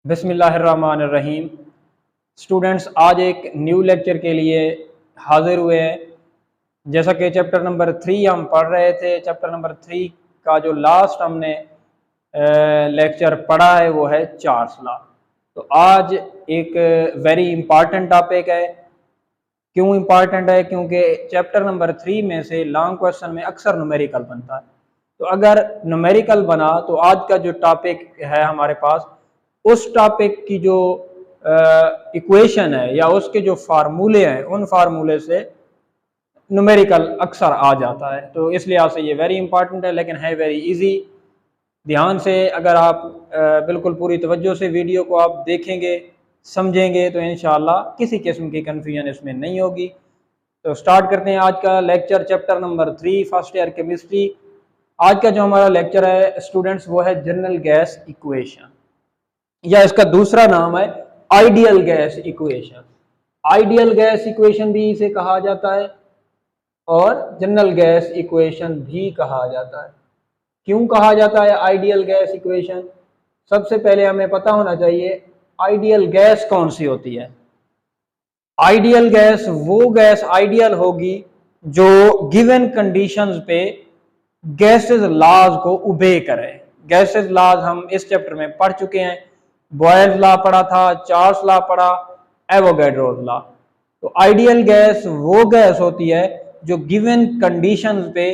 बिस्मिल्लाहिर्रहमानिर्रहीम। स्टूडेंट्स, आज एक न्यू लेक्चर के लिए हाजिर हुए हैं। जैसा कि चैप्टर नंबर 3 हम पढ़ रहे थे, चैप्टर नंबर 3 का जो लास्ट हमने लेक्चर पढ़ा है वो है चार्ल्स लॉ। तो आज एक वेरी इंपॉर्टेंट टॉपिक है। क्यों इंपॉर्टेंट है? क्योंकि चैप्टर नंबर 3 में से लॉन्ग क्वेश्चन में अक्सर न्यूमेरिकल बनता है। तो अगर न्यूमेरिकल बना तो आज का जो टॉपिक है हमारे पास, उस टॉपिक की जो इक्वेशन है या उसके जो फार्मूले हैं, उन फार्मूले से न्यूमेरिकल अक्सर आ जाता है। तो इसलिए आपसे ये वेरी इंपॉर्टेंट है, लेकिन है वेरी इजी। ध्यान से अगर आप बिल्कुल पूरी तवज्जो से वीडियो को आप देखेंगे, समझेंगे, तो इंशाल्लाह किसी किस्म की कन्फ्यूजन इसमें नहीं होगी। तो स्टार्ट करते हैं आज का lecture, chapter number 3 first year chemistry. आज का जो हमारा लेक्चर है स्टूडेंट्स, वो है जनरल गैस इक्वेशन, या इसका दूसरा नाम है ideal gas equation. Ideal gas equation भी इसे कहा जाता है और जनरल गैस इक्वेशन भी कहा जाता है। क्यों कहा जाता है आइडियल गैस इक्वेशन? सबसे पहले हमें पता होना चाहिए आइडियल गैस कौन सी होती है। आइडियल गैस वो गैस आइडियल होगी जो गिवन कंडीशंस पे गैसेस लॉज को ओबे करे। गैसेस लॉज हम इस चैप्टर में पढ़ चुके हैं। बॉयल्स लॉ पढ़ा था, चार्ल्स लॉ पढ़ा, एवोगैड्रोस लॉ। तो आइडियल गैस वो गैस होती है जो गिवन कंडीशंस पे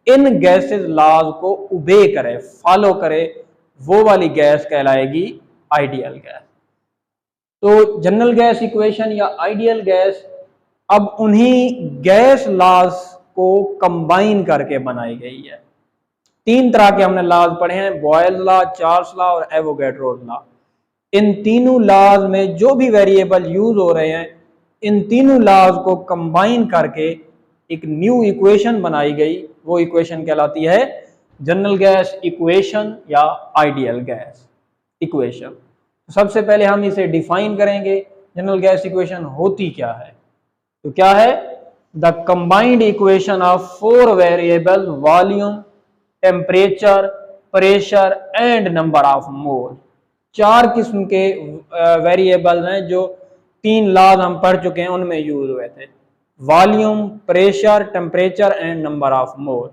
इन गैसेस लॉज को ओबे करे, फॉलो करे, वो वाली गैस कहलाएगी आइडियल गैस। तो जनरल गैस इक्वेशन या आइडियल गैस अब उन्हीं गैस लॉज को कंबाइन करके बनाई गई है। तीन तरह के हमने लॉज पढ़े हैं, बॉयल्स लॉ, चार्ल्स लॉ और एवोगैड्रोस लॉ। इन तीनों लॉज में जो भी वेरिएबल यूज हो रहे हैं, इन तीनों लॉज को कंबाइन करके एक न्यू इक्वेशन बनाई गई। वो इक्वेशन कहलाती है जनरल गैस इक्वेशन या आइडियल गैस इक्वेशन। सबसे पहले हम इसे डिफाइन करेंगे, जनरल गैस इक्वेशन होती क्या है। तो क्या है? The combined equation of 4 variable volume, temperature, pressure and number of मोल। 4 किस्म के वेरिएबल हैं जो 3 लॉज हम पढ़ चुके हैं, उनमें यूज हुए थे। Volume, pressure, temperature and number of mole.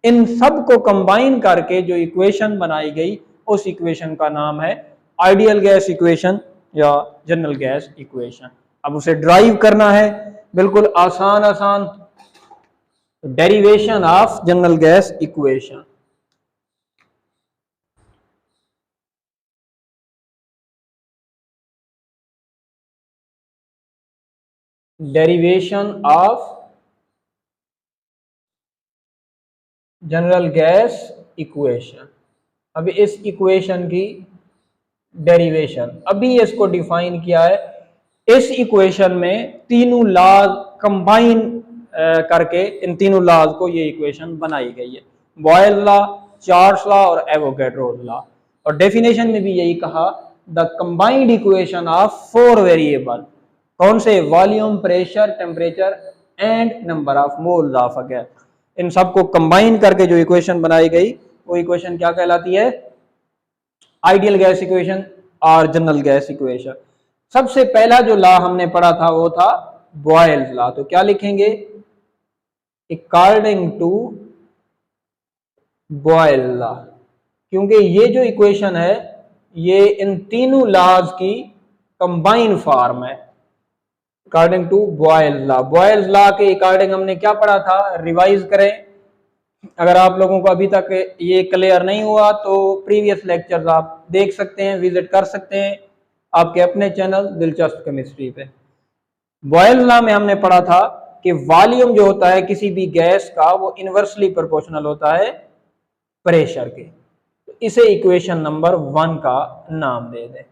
इन सब को कंबाइन करके जो इक्वेशन बनाई गई, उस इक्वेशन का नाम है आइडियल गैस इक्वेशन या जनरल गैस इक्वेशन। अब उसे ड्राइव करना है, बिल्कुल आसान आसान। Derivation of general gas equation. Derivation of general gas equation. अभी इस इक्वेशन की डेरिवेशन, अभी इसको डिफाइन किया है। इस इक्वेशन में तीनों लॉज कंबाइन करके इन तीनों लॉज को ये इक्वेशन बनाई गई है, बॉयल्स लॉ, चार्ल्स लॉ और एवोगैड्रोस लॉ। और डेफिनेशन में भी यही कहा, the combined equation of 4 variable. कौन से? Volume, pressure, temperature and number of moles of a gas. इन सबको कंबाइन करके जो इक्वेशन बनाई गई, वो इक्वेशन क्या कहलाती है? आइडियल गैस इक्वेशन और जनरल गैस इक्वेशन। सबसे पहला जो लॉ हमने पढ़ा था वो था बॉयल्स लॉ। तो क्या लिखेंगे? According to Boyle's law. क्योंकि ये जो इक्वेशन है ये इन तीनों लॉज की कंबाइन फॉर्म है, according to Boyle's law. Boyle's law के अकॉर्डिंग हमने क्या पढ़ा था? रिवाइज करें। अगर आप लोगों को अभी तक ये क्लियर नहीं हुआ तो प्रीवियस लेक्चर्स आप देख सकते हैं, विजिट कर सकते हैं आपके अपने चैनल दिलचस्प केमिस्ट्री पे। बॉयल्स लॉ में हमने पढ़ा था कि वॉल्यूम जो होता है किसी भी गैस का, वो इनवर्सली प्रोपोर्शनल होता है प्रेशर के। तो इसे इक्वेशन नंबर 1 का नाम दे दें।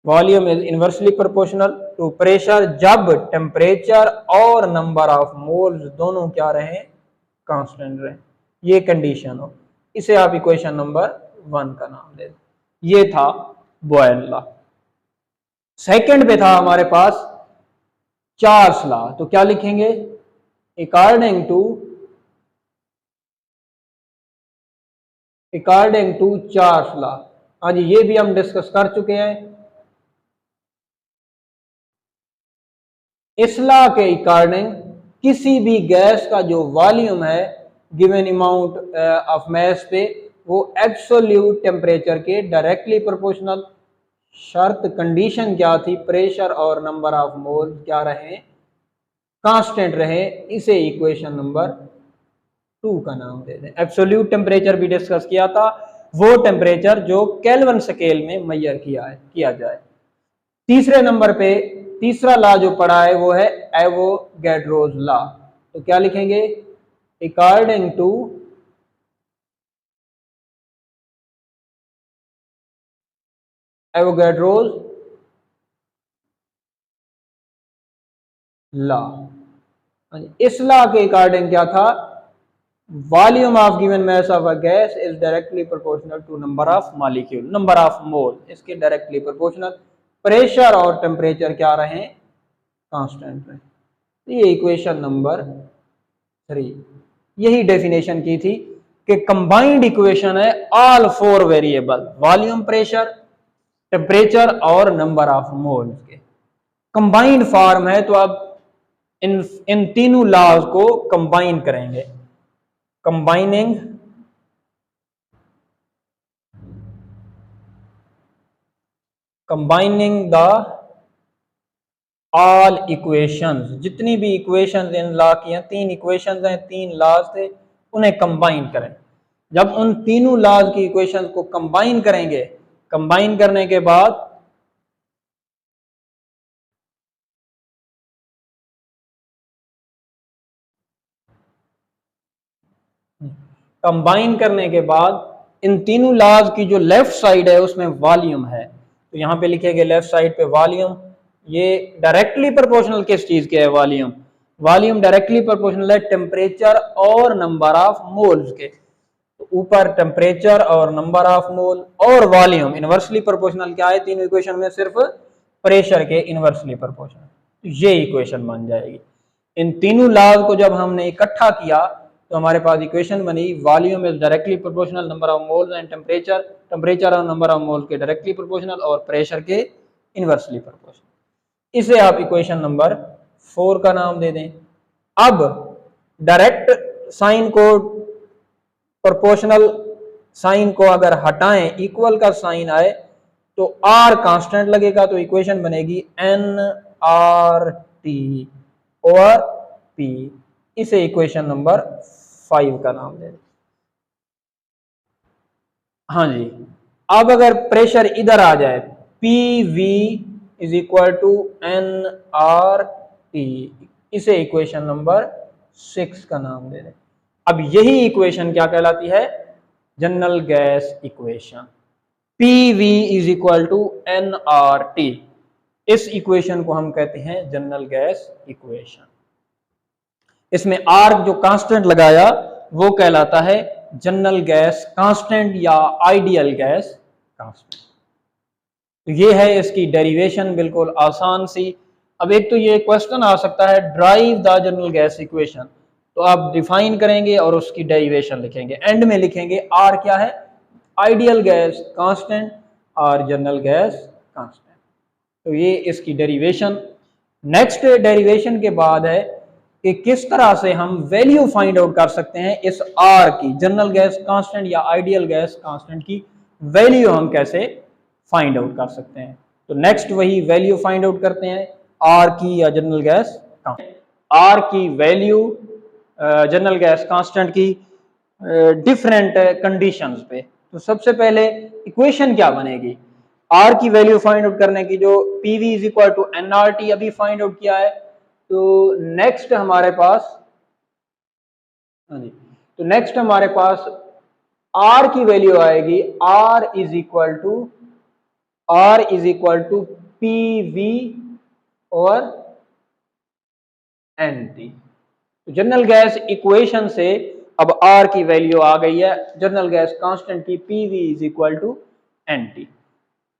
Volume is inversely proportional to pressure जब टेम्परेचर और नंबर ऑफ मोल्स दोनों क्या रहे? कांस्टेंट रहे। ये कंडीशन हो, इसे आप इक्वेशन नंबर 1 का नाम दे दें। ये था बॉयल्स लॉ। सेकंड पे था हमारे पास चार्ल्स लॉ। तो क्या लिखेंगे? According to according to Charles law. हाँ जी, ये भी हम डिस्कस कर चुके हैं। इस लॉ के अकॉर्डिंग किसी भी गैस का जो वॉल्यूम है गिवन अमाउंट ऑफ मास पे, वो एब्सोल्यूट टेम्परेचर के डायरेक्टली प्रोपोर्शनल। शर्त कंडीशन क्या थी? प्रेशर और नंबर ऑफ मोल क्या रहे? कांस्टेंट रहे। इसे इक्वेशन नंबर 2 का नाम दे दें। एब्सोल्यूट टेम्परेचर भी डिस्कस किया था, वो टेम्परेचर जो केल्विन स्केल में मेजर किया जाए। तीसरे नंबर पे तीसरा लॉ जो पढ़ा है वो है एवोगैड्रोज लॉ। तो क्या लिखेंगे? According to Avogadro's law. इस लॉ के अकॉर्डिंग क्या था? Volume of given mass of a gas is directly proportional to number of molecule, number of mole इसके डायरेक्टली प्रोपोर्शनल। प्रेशर और टेम्परेचर क्या रहे? कांस्टेंट रहे। तो ये इक्वेशन नंबर 3। यही डेफिनेशन की थी कि कंबाइंड इक्वेशन है all 4 variable, volume, pressure, temperature और नंबर ऑफ मोल के कंबाइंड फॉर्म है। तो अब इन तीनों लॉज को कंबाइन करेंगे। कंबाइनिंग द ऑल इक्वेशंस, जितनी भी इक्वेशंस इन लॉ की हैं, 3 इक्वेशंस हैं, 3 लॉज थे, उन्हें कंबाइन करें। जब उन तीनों लॉज की इक्वेशंस को कंबाइन करेंगे, कंबाइन करने के बाद इन तीनों लॉज की जो लेफ्ट साइड है उसमें वॉल्यूम है, तो यहां पे लिखेंगे लेफ्ट साइड पे वॉल्यूम। ये डायरेक्टली प्रोपोर्शनल किस चीज के है? वॉल्यूम। वॉल्यूम डायरेक्टली प्रोपोर्शनल है टेम्परेचर और नंबर ऑफ मोल्स के। तो ऊपर टेम्परेचर और नंबर ऑफ मोल और वॉल्यूम इनवर्सली प्रोपोर्शनल क्या है? तीनों इक्वेशन में सिर्फ प्रेशर के इनवर्सली प्रोपोर्शनल। तो ये इक्वेशन बन जाएगी। इन तीनों लॉज को जब हमने इकट्ठा किया तो हमारे पास इक्वेशन बनी, volume is directly proportional number of moles and temperature, temperature और नंबर ऑफ मोल के डायरेक्टली प्रोपोर्शनल और प्रेशर के इनवर्सली प्रोपोर्शनल। इसे आप इक्वेशन नंबर 4 का नाम दे दें। अब डायरेक्ट साइन को, प्रोपोर्शनल साइन को अगर हटाएं, इक्वल का साइन आए तो आर कांस्टेंट लगेगा, तो इक्वेशन बनेगी एन आर टी और पी। इसे इक्वेशन नंबर 5 का नाम दे दें। हाँ जी, अब अगर प्रेशर इधर आ जाए, P V is equal to N R T, इसे इक्वेशन नंबर 6 का नाम दे दें। अब यही इक्वेशन क्या कहलाती है? General gas equation. P V is equal to N R T, इस इक्वेशन को हम कहते हैं जनरल गैस इक्वेशन। इसमें आर जो कांस्टेंट लगाया वो कहलाता है जनरल गैस कांस्टेंट या आइडियल गैस कांस्टेंट। तो ये है इसकी डेरिवेशन, बिल्कुल आसान सी। अब एक तो ये क्वेश्चन आ सकता है, drive the general gas equation, तो आप डिफाइन करेंगे और उसकी डेरिवेशन लिखेंगे। एंड में लिखेंगे आर क्या है? आइडियल गैस कांस्टेंट और जनरल गैस कांस्टेंट। तो ये इसकी डेरिवेशन। नेक्स्ट डेरिवेशन के बाद है कि किस तरह से हम वैल्यू फाइंड आउट कर सकते हैं इस आर की, जनरल गैस कांस्टेंट या आइडियल गैस कांस्टेंट की वैल्यू हम कैसे फाइंड आउट कर सकते हैं। तो नेक्स्ट वही वैल्यू फाइंड आउट करते हैं आर की या जनरल गैस कांस्टेंट। आर की वैल्यू जनरल गैस कांस्टेंट की डिफरेंट कंडीशंस पे। तो सबसे पहले इक्वेशन क्या बनेगी आर की वैल्यू फाइंड आउट करने की? जो PV is equal to NRT अभी फाइंड आउट किया है। तो नेक्स्ट हमारे पास, हाँ जी, तो नेक्स्ट हमारे पास आर की वैल्यू आएगी R is equal to P V और एन टी। तो जनरल गैस इक्वेशन से अब आर की वैल्यू आ गई है जनरल गैस कांस्टेंट की, P V is equal to N T.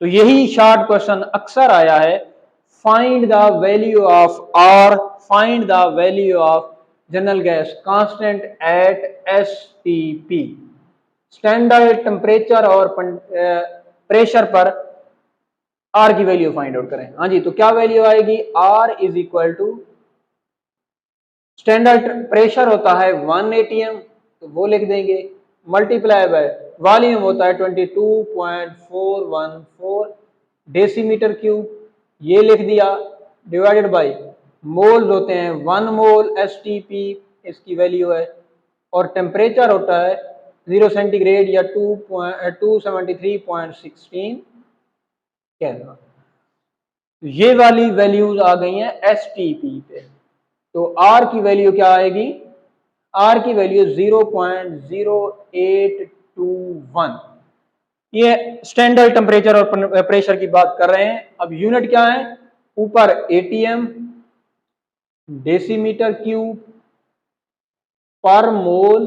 तो यही शॉर्ट क्वेश्चन अक्सर आया है, find the value of R, find the value of general gas constant at S T P. Standard temperature और प्रेशर पर are की value find out करें। हाँ जी, तो क्या वैल्यू आएगी, R is equal to standard pressure होता है 1 atm, तो वो लिख देंगे, मल्टीप्लाई बाय वॉल्यूम होता है 22.414 डेसीमीटर क्यूब, ये लिख दिया, डिवाइडेड बाय मोल्स होते हैं 1 मोल एसटीपी, इसकी वैल्यू है, और टेम्परेचर होता है 0 सेंटीग्रेड या 273.16 केल्विन। ये वाली वैल्यूज आ गई हैं एसटीपी पे। तो आर की वैल्यू क्या आएगी, आर की वैल्यू 0.0821। ये स्टैंडर्ड टेम्परेचर और प्रेशर की बात कर रहे हैं। अब यूनिट क्या है, ऊपर एटीएम, डेसीमीटर क्यूब, पर मोल,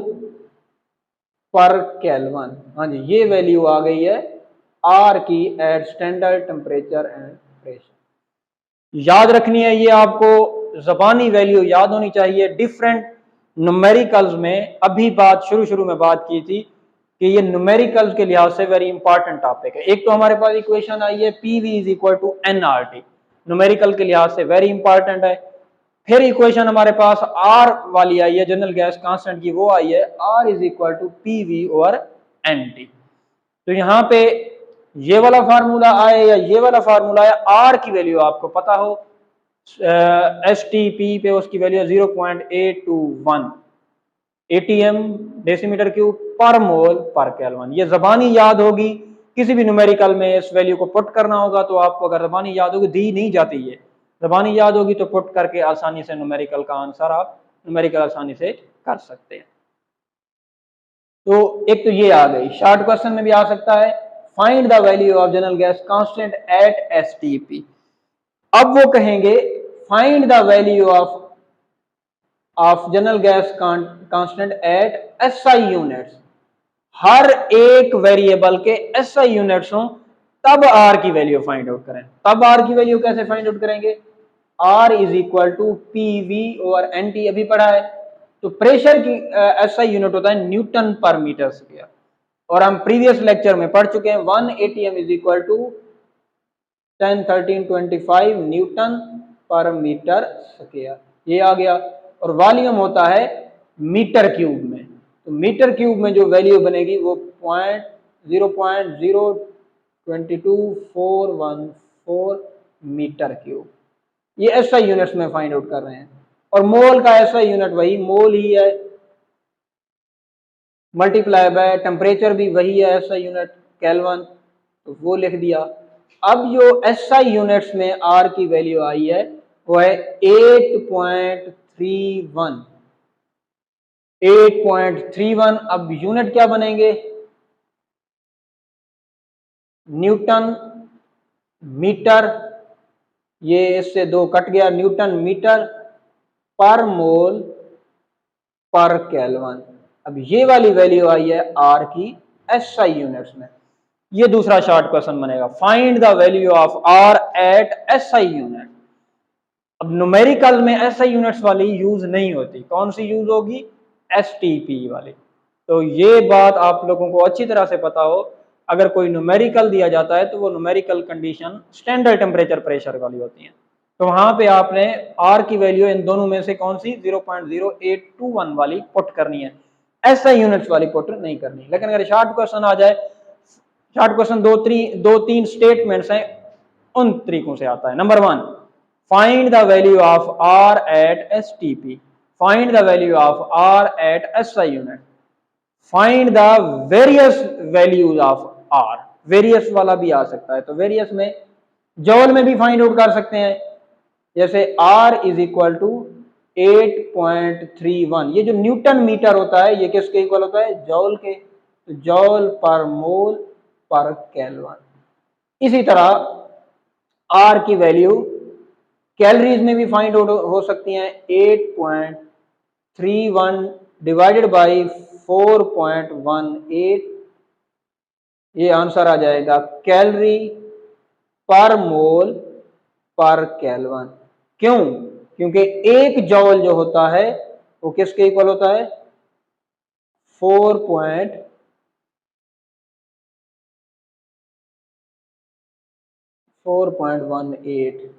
पर केल्विन। हाँ जी, ये वैल्यू आ गई है आर की at standard temperature and pressure. याद रखनी है ये आपको, ज़बानी वैल्यू याद होनी चाहिए। डिफरेंट न्यूमेरिकल्स में अभी बात शुरू में बात की थी कि ये न्यूमेरिकल्स के लिहाज से वेरी इंपॉर्टेंट टॉपिक है। एक तो हमारे पास इक्वेशन आई है PV is equal to NRT, numerical के लिहाज से वेरी इंपॉर्टेंट है। फिर इक्वेशन हमारे पास आर वाली आई है, जनरल गैस कांस्टेंट की, वो आई है R is equal to PV और एनटी। तो यहाँ पे ये वाला फार्मूला आए या ये वाला फार्मूला आए, आर की वैल्यू आपको पता हो, एस टी पी पे उसकी वैल्यू 0.821 एटीएम डेसीमीटर क्यूब पर मोल पर केल्विन। ये जबानी याद होगी, किसी भी न्यूमेरिकल में इस वैल्यू को पुट करना होगा तो आपको अगर जबानी याद होगी, दी नहीं जाती है, जबानी याद होगी तो पुट करके आसानी से न्यूमेरिकल का आंसर आप न्यूमेरिकल आसानी से कर सकते हैं। तो एक तो ये आ गई, शॉर्ट क्वेश्चन में भी आ सकता है, find the value of general gas constant at STP. अब वो कहेंगे find the value of general gas constant at SI units. हर एक वेरिएबल के एसआई यूनिट्स हो तब आर की वैल्यू फाइंड आउट करें। तब आर की वैल्यू कैसे फाइंड आउट करेंगे, R is equal to PV और एनटी अभी पढ़ा है। तो प्रेशर की एसआई यूनिट होता है न्यूटन पर मीटर स्क्वायर, और हम प्रीवियस लेक्चर में पढ़ चुके हैं 1 ATM is equal to 101325 newton पर मीटर स्क्वायर, ये आ गया। और वॉल्यूम होता है मीटर क्यूब में, तो मीटर क्यूब में जो वैल्यू बनेगी वो 0.022414 मीटर क्यूब। ये एसआई यूनिट्स में फाइंड आउट कर रहे हैं, और मोल का एसआई यूनिट वही मोल ही है, मल्टीप्लाई बाय टेम्परेचर भी वही है एसआई यूनिट केल्विन, तो वो लिख दिया। अब जो एसआई यूनिट्स में आर की वैल्यू आई है वो है 8.31 8.31। अब यूनिट क्या बनेंगे, न्यूटन मीटर, ये इससे दो कट गया, न्यूटन मीटर पर मोल पर केल्विन। अब ये वाली वैल्यू आई है आर की एसआई यूनिट्स में। ये दूसरा शॉर्ट क्वेश्चन बनेगा, find the value of R at SI unit. अब न्यूमेरिकल में एसआई यूनिट्स वाली यूज नहीं होती, कौन सी यूज होगी, एसटीपी वाली। तो ये बात आप लोगों को अच्छी तरह से पता हो, अगर कोई न्यूमेरिकल दिया जाता है तो वो numerical condition standard temperature pressure वाली होती है। तो वहां पे आपने आर की वैल्यू इन दोनों में से कौन सी 0.0821 वाली पुट करनी है, एसआई यूनिट्स वाली पुट नहीं करनी। लेकिन अगर शॉर्ट क्वेश्चन आ जाए, शॉर्ट क्वेश्चन दो तीन स्टेटमेंट्स हैं, उन तरीकों से आता है। Number 1, find the value of R at STP, find the value of R at SI unit, find the various values of R. Various वाला भी आ सकता है, तो वेरियस में जॉल में भी फाइंड आउट कर सकते हैं, जैसे R इज इक्वल टू 8.31। ये जो न्यूटन मीटर होता है ये किसके इक्वल होता है, जॉल के, तो जॉल पर मोल पर केल्विन। इसी तरह R की वैल्यू कैलोरीज में भी फाइंड आउट हो सकती हैं, 8.31 डिवाइडेड बाई 4.18, ये आंसर आ जाएगा कैलोरी पर मोल पर केल्विन। क्यों, क्योंकि एक जॉल जो होता है वो किसके इक्वल होता है, 4.18 4.18,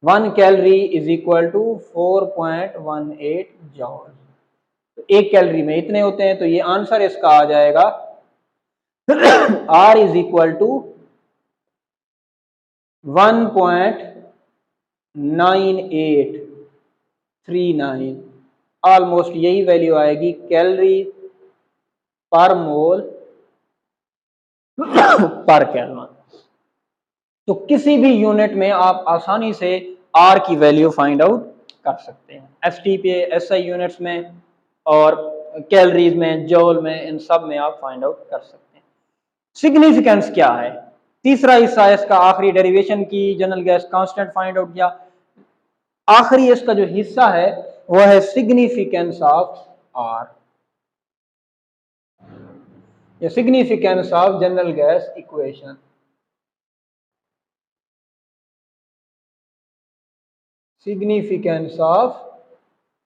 1 calorie is equal to 4.18 joule. तो 1 कैलोरी में इतने होते हैं, तो ये आंसर इसका आ जाएगा R is equal to 1.9839, almost यही वैल्यू आएगी कैलोरी पर मोल पर केल्विन। तो किसी भी यूनिट में आप आसानी से R की वैल्यू फाइंड आउट कर सकते हैं, ST पे, SI यूनिट्स में और कैलोरीज में, जॉल में, इन सब में आप फाइंड आउट कर सकते हैं। सिग्निफिकेंस क्या है? तीसरा हिस्सा है इसका, आखिरी डेरिवेशन की, general gas constant find out किया। आखिरी इसका जो हिस्सा है वो है सिग्निफिकेंस ऑफ R या significance of general gas equation. Significance of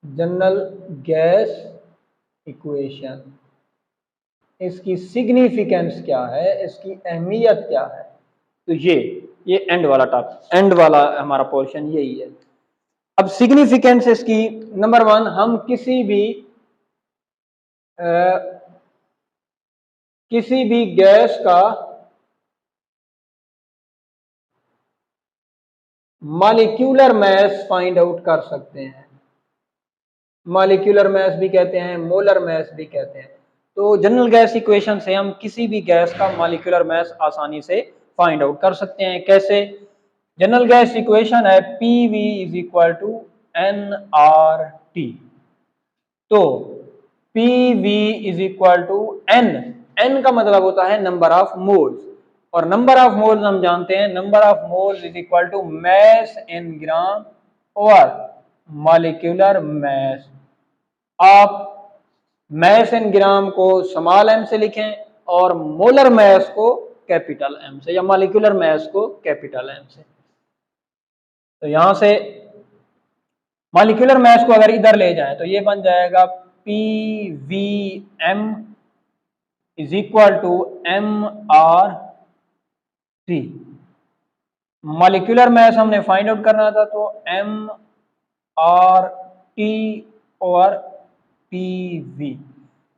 general gas equation, इसकी सिग्निफिकेंस क्या है, इसकी अहमियत क्या है? तो ये एंड वाला टॉपिक, एंड वाला हमारा पोर्शन यही है। अब सिग्निफिकेंस इसकी, नंबर 1, हम किसी भी गैस का मॉलिक्यूलर मास फाइंड आउट कर सकते हैं। मॉलिक्यूलर मास भी कहते हैं, मोलर मास भी कहते हैं। तो जनरल गैस इक्वेशन से हम किसी भी गैस का मॉलिक्यूलर मास आसानी से फाइंड आउट कर सकते हैं। कैसे? जनरल गैस इक्वेशन है PV is equal to nRT। तो PV is equal to n का मतलब होता है नंबर ऑफ मोल्स, और नंबर ऑफ मोल्स हम जानते हैं, number of moles is equal to mass in gram और मॉलिक्यूलर मास। आप मास इन ग्राम को स्मॉल m से लिखें और मोलर मास को कैपिटल M से, या मॉलिक्यूलर मास को कैपिटल M से। तो यहां से मॉलिक्यूलर मास को अगर इधर ले जाएं तो ये बन जाएगा PVM is equal to MRT। Molecular mass हमने फाइंड आउट करना था, तो MRT और PV।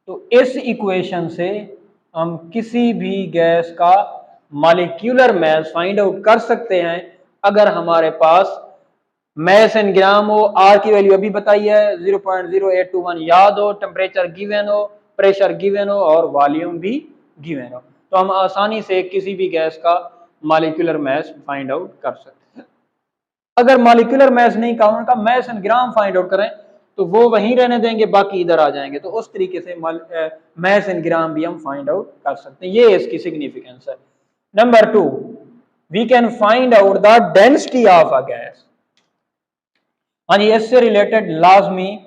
तो इस इक्वेशन से हम किसी भी गैस का मॉलिक्यूलर मास फाइंड आउट कर सकते हैं अगर हमारे पास मास इन ग्राम हो, R की वैल्यू अभी बताई है 0.0821 याद हो, टेम्परेचर गिवन हो, प्रेशर गिवन हो और वॉल्यूम भी गिवन हो, तो हम आसानी से किसी भी गैस का मॉलिक्यूलर मास फाइंड आउट कर सकते हैं। अगर मॉलिक्यूलर मास नहीं कहा, उनका मास इन ग्राम फाइंड आउट करें तो वो वहीं रहने देंगे, बाकी इधर आ जाएंगे। तो उस तरीके से मास इन ग्राम भी हम फाइंड आउट कर सकते हैं। ये इसकी सिग्निफिकेंस है। Number 2, we can find out the density of a gas. हाँ जी, इससे रिलेटेड लाजमी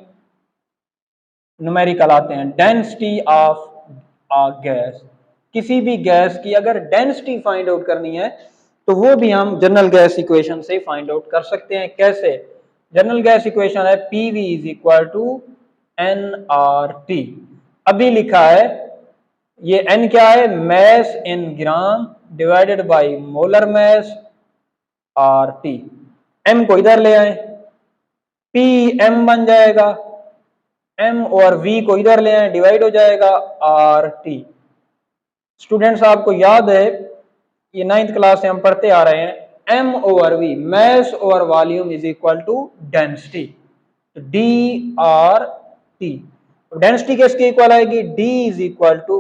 न्यूमेरिकल आते हैं। डेंसिटी ऑफ अ गैस, किसी भी गैस की अगर डेंसिटी फाइंड आउट करनी है तो वो भी हम जनरल गैस इक्वेशन से फाइंड आउट कर सकते हैं। कैसे? जनरल गैस इक्वेशन है PV is equal to nRT। अभी लिखा है, ये n क्या है? Mass in gram divided by molar mass RT। m को इधर ले आए, PM बन जाएगा, m और v को इधर ले आए, डिवाइड हो जाएगा RT। स्टूडेंट्स आपको याद है, ये 9th क्लास से हम पढ़ते आ रहे हैं, m over v, mass over volume is equal to density, DRT। तो डेंसिटी किसके इक्वल आएगी? D is equal to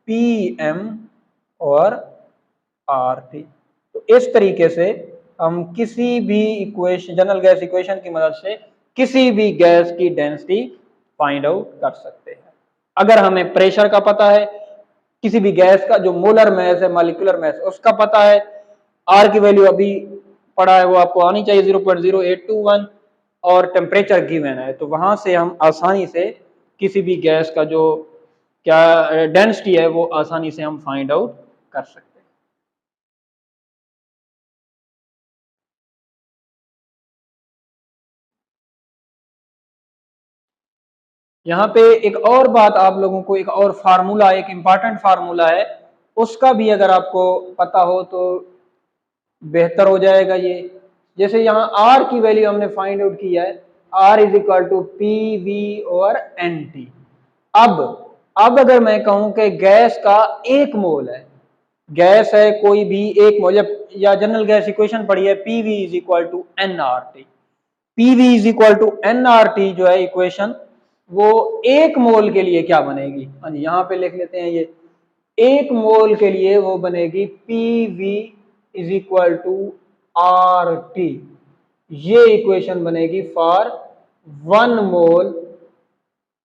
PM और RT। तो इस तरीके से हम किसी भी इक्वेशन, जनरल गैस इक्वेशन की मदद से किसी भी गैस की डेंसिटी फाइंड आउट कर सकते हैं। अगर हमें प्रेशर का पता है, किसी भी गैस का जो मोलर मास है, मॉलिक्यूलर मास उसका पता है, R की वैल्यू अभी पढ़ा है वो आपको आनी चाहिए 0.0821, और टेम्परेचर गिवन है, तो वहां से हम आसानी से किसी भी गैस का जो क्या डेंसिटी है वो आसानी से हम फाइंड आउट कर सकते हैं। यहाँ पे एक और बात आप लोगों को, एक और फार्मूला, एक इंपॉर्टेंट फार्मूला है, उसका भी अगर आपको पता हो तो बेहतर हो जाएगा ये। जैसे यहाँ आर की वैल्यू हमने फाइंड आउट किया है, R is equal to P V और एन टी। अब अगर मैं कहूं कि गैस का 1 मोल है, गैस है कोई भी 1 मोल, या जनरल गैस इक्वेशन पढ़ी है, PV is equal to N R T. PV is equal to N R T जो है इक्वेशन, वो 1 मोल के लिए क्या बनेगी, हाँ जी यहाँ पे लिख लेते हैं ये, 1 मोल के लिए वो बनेगी PV is equal to R T. ये इक्वेशन बनेगी for 1 mole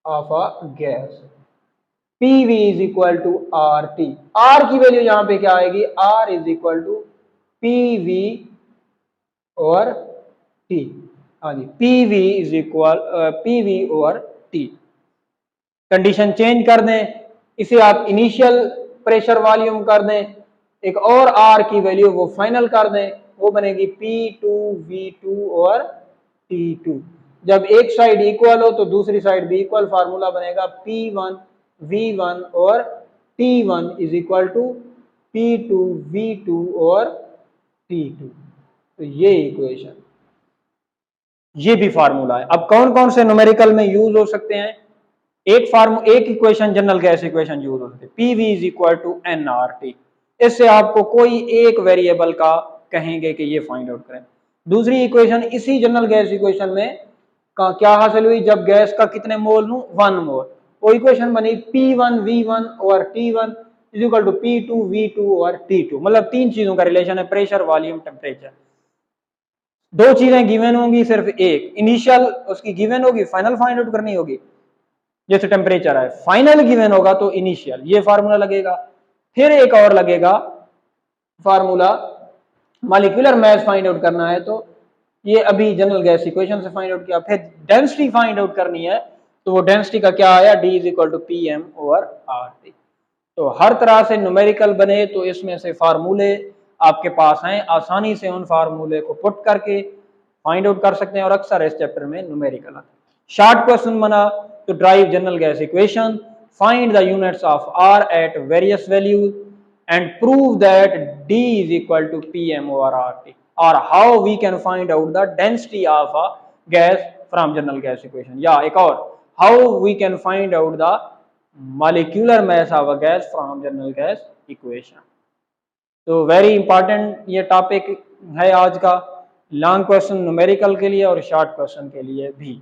of a gas. PV is equal to R T. R की वैल्यू यहां पे क्या आएगी, R is equal to PV और टी। हाँ जी, पीवी इज इक्वल पीवी और टी। कंडीशन चेंज कर दें, इसे आप इनिशियल प्रेशर वॉल्यूम कर दें, एक और आर की वैल्यू वो फाइनल कर दें, वो बनेगी P2 V2 और T2। जब एक साइड इक्वल हो तो दूसरी साइड भी इक्वल, फार्मूला बनेगा P1 V1 और T1 is equal to P2 V2 और T2। तो ये इक्वेशन, ये भी फार्मूला है। अब कौन कौन से न्यूमेरिकल में यूज हो सकते हैं, एक equation general gas equation use हो सकती है, PV is equal to N R T. इससे आपको कोई एक वेरिएबल का कहेंगे कि ये फाइंड आउट करें। दूसरी इक्वेशन इसी जनरल गैस इक्वेशन में का क्या हासिल हुई, जब गैस का कितने मोल लूं, 1 मोल, वो इक्वेशन बनी P1 V1 और T1 is equal to P2 V2 और T2। मतलब 3 चीजों का रिलेशन है, प्रेशर वॉल्यूम टेम्परेचर। 2 चीजें गिवन होंगी, सिर्फ एक इनिशियल उसकी गिवन होगी, फाइनल फाइंड आउट करनी होगी। जैसे टेम्परेचर है, फाइनल गिवन होगा तो इनिशियल, ये फार्मूला लगेगा। फिर एक और लगेगा formula, molecular mass find out करना है तो ये अभी जनरल गैस इक्वेशन से फाइंड आउट किया। फिर डेंसिटी फाइंड आउट करनी है तो वो डेंसिटी का क्या आया, D is equal to P M over R T. तो हर तरह से न्यूमेरिकल बने तो इसमें से फार्मूले आपके पास हैं, आसानी से उन फार्मूले को पुट करके फाइंड आउट कर सकते हैं, और अक्सर इस चैप्टर में न्यूमेरिकल आता है। शॉर्ट क्वेश्चन बना तो drive general gas equation, find the units of R at various values and prove that D is equal to Pm over RT, or how we can find out the density of a gas from general gas equation, या एक और how we can find out the molecular mass of a gas from general gas equation। तो very important ये topic है आज का, long question numerical के लिए और शॉर्ट क्वेश्चन के लिए भी।